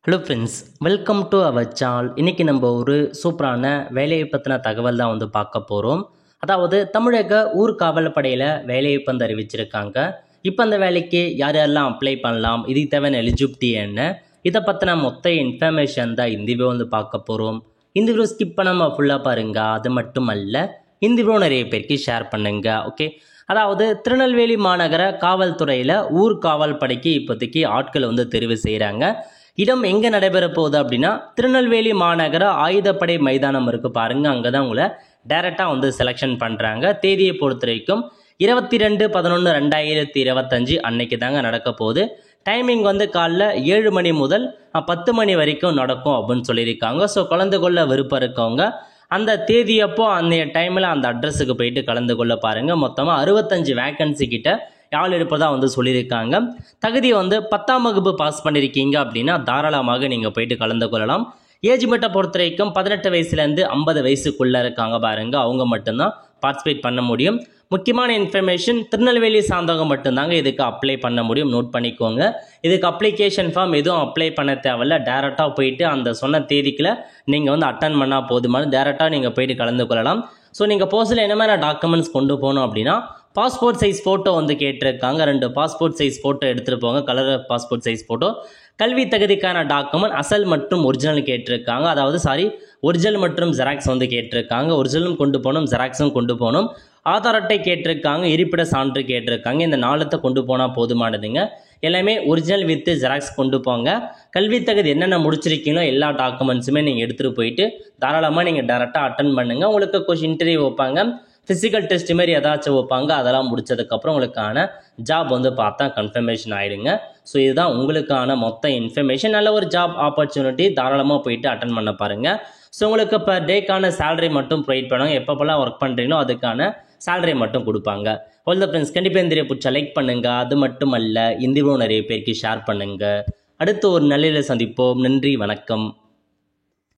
Hello friends, welcome to our channel. இன்றைக்கி நம்ம ஒரு சூப்பரான வேலையை பற்றின தகவல் தான் பார்க்க போகிறோம். அதாவது தமிழக ஊர்காவல் படையில் வேலைவாய்ப்பு வந்து அறிவிச்சிருக்காங்க. இப்போ அந்த வேலைக்கு யார் யாரெல்லாம் அப்ளை பண்ணலாம், இதுக்கு தேவையான எலிஜிபிலிட்டி என்ன, இதை பற்றின மொத்த இன்ஃபர்மேஷன் தான் இந்த வீடியோ பார்க்க போகிறோம். இந்த வீடியோ ஸ்கிப் பண்ணாமல் ஃபுல்லாக பாருங்கள். அது மட்டும் அல்ல, இந்த வீடியோ நிறைய பேருக்கு ஷேர் பண்ணுங்க. ஓகே, அதாவது திருநெல்வேலி மாநகர காவல்துறையில் ஊர்காவல் படைக்கு இப்போதைக்கு ஆட்களை தெரிவு செய்கிறாங்க. இடம் எங்கே நடைபெற போகுது அப்படின்னா, திருநெல்வேலி மாநகர ஆயுதப்படை மைதானம் இருக்குது பாருங்கள், அங்கே தான் உங்களை டைரெக்டாக செலெக்ஷன் பண்ணுறாங்க. தேதியை பொறுத்த வரைக்கும் 22/11/2025 அன்னைக்கு தாங்க நடக்க போகுது. டைமிங் காலைல 7 மணி முதல் 10 மணி வரைக்கும் நடக்கும் அப்படின்னு சொல்லியிருக்காங்க. ஸோ கலந்து கொள்ள விருப்பம் இருக்கவங்க அந்த தேதியப்போ அன்றைய டைமில் அந்த அட்ரஸுக்கு போயிட்டு கலந்து கொள்ள பாருங்கள். மொத்தமாக 65 வேக்கன்சி கிட்ட யாழ் எடுப்பதாக சொல்லியிருக்காங்க. தகுதி 10ஆம் வகுப்பு பாஸ் பண்ணியிருக்கீங்க அப்படின்னா தாராளமாக நீங்கள் போயிட்டு கலந்து கொள்ளலாம். ஏஜ் மெட்டை பொறுத்த வரைக்கும் 18 வயசுலேருந்து 50 வயசுக்குள்ளே இருக்காங்க பாருங்க, அவங்க மட்டும்தான் பார்ட்டிசிபேட் பண்ண முடியும். முக்கியமான இன்ஃபர்மேஷன், திருநெல்வேலி சார்ந்தவங்க மட்டும்தாங்க இதுக்கு அப்ளை பண்ண முடியும். நோட் பண்ணிக்கோங்க. இதுக்கு அப்ளிகேஷன் ஃபார்ம் எதுவும் அப்ளை பண்ண தேவையில்ல. டேரெக்டாக போயிட்டு அந்த சொன்ன தேதிக்குள்ள நீங்கள் அட்டன் பண்ணால் போதுமான டேரெக்டாக நீங்கள் போயிட்டு கலந்து கொள்ளலாம். ஸோ நீங்கள் போஸ்டில் என்ன மாதிரி டாக்குமெண்ட்ஸ் கொண்டு போகணும் அப்படின்னா, பாஸ்போர்ட் சைஸ் ஃபோட்டோ கேட்டிருக்காங்க. 2 பாஸ்போர்ட் சைஸ் ஃபோட்டோ எடுத்துகிட்டு போங்க, கலர் பாஸ்போர்ட் சைஸ் ஃபோட்டோ. கல்வி தகுதிக்கான டாக்குமெண்ட் அசல் மற்றும் ஒரிஜினல் கேட்டிருக்காங்க. அதாவது ஒரிஜினல் மற்றும் ஜெராக்ஸ் கேட்டிருக்காங்க. ஒரிஜினலும் கொண்டு போகணும், ஜெராக்ஸும் கொண்டு போகணும். ஆதார் அட்டை கேட்டிருக்காங்க, இருப்பிட சான்று கேட்டிருக்காங்க. இந்த 4 கொண்டு போனால் போதுமானதுங்க. எல்லாமே ஒரிஜினல் வித்து ஜெராக்ஸ் கொண்டு போங்க. கல்வி தகுதி என்னென்ன முடிச்சிருக்கீங்களோ எல்லா டாக்குமெண்ட்ஸுமே நீங்கள் எடுத்துகிட்டு போயிட்டு தாராளமாக நீங்கள் டேரெக்டாக அட்டன் பண்ணுங்கள். உங்களுக்கு இன்டர்வியூ வைப்பாங்க, ஃபிசிக்கல் டெஸ்ட் மாதிரி ஏதாச்சும் வைப்பாங்க. அதெல்லாம் முடிச்சதுக்கப்புறம் உங்களுக்கான ஜாப் பார்த்தா கன்ஃபர்மேஷன் ஆகிடுங்க. ஸோ இதுதான் உங்களுக்கான மொத்த இன்ஃபர்மேஷன். நல்ல ஒரு ஜாப் ஆப்பர்ச்சுனிட்டி, தாராளமாக போயிட்டு அட்டன் பண்ண பாருங்கள். ஸோ உங்களுக்கு பர் டேக்கான சேலரி மட்டும் ப்ரொவைட் பண்ணுவாங்க. எப்பப்பெல்லாம் ஒர்க் பண்ணுறீங்களோ அதுக்கான சேலரி மட்டும் கொடுப்பாங்க. ஆல் த ஃப்ரெண்ட்ஸ், கண்டிப்பாக இந்த பிடிச்சா லைக் பண்ணுங்கள். அது மட்டும் அல்ல, இந்த வீடியோ நிறைய பேருக்கு ஷேர் பண்ணுங்கள். அடுத்து ஒரு நல்ல சந்திப்போம். நன்றி, வணக்கம்.